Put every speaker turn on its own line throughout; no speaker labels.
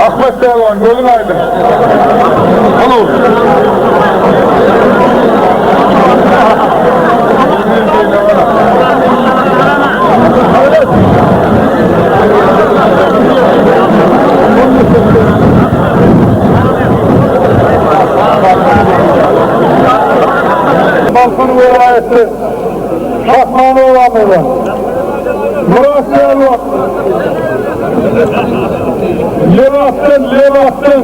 Ahmet Devan, yolun aydın. Olur. Balkon vilayeti Şahmanı olanları Murat Yalvat Levattın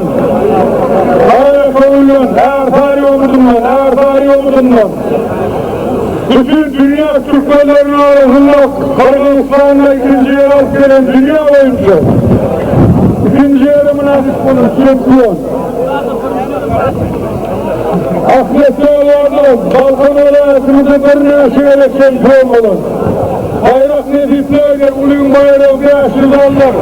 Araya koyulan her tarihi omuzundan bütün dünya Türkmenlerinin arasında Kırgızistan'da ikinci yer alıp gelen dünya oyuncu ikinci yere münasip bunun şampiyon Ahmet Yalvat'ın Balkon vilayetimizde bir naşiyle şampiyon olun. Bayrak nediflerle ulun bayrağı bir aşırı alır.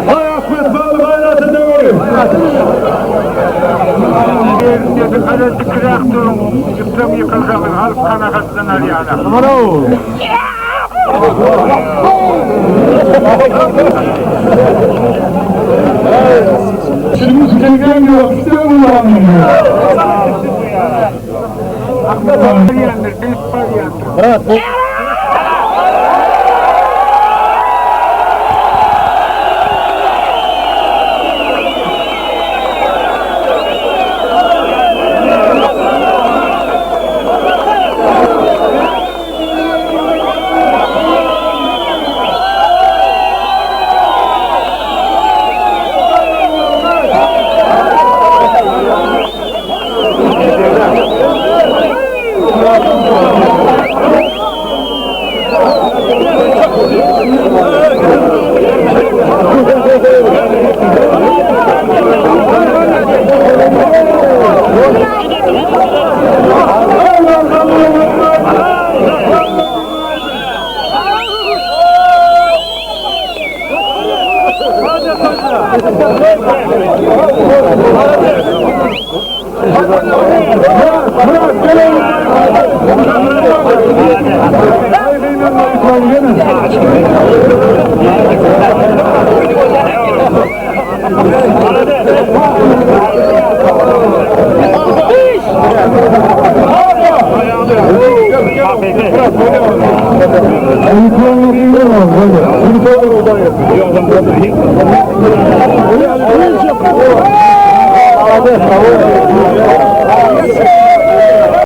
Hay Ahmet Bağlı bayrağı devriyim.
Kaleci kıraktım, yıktım yıkıldım, halk kanakasından yani.
Bravo. Şimdi sıkıntı yok, istiyor mu lan?
Aklıma yandır, bir par yandır.
Hadi,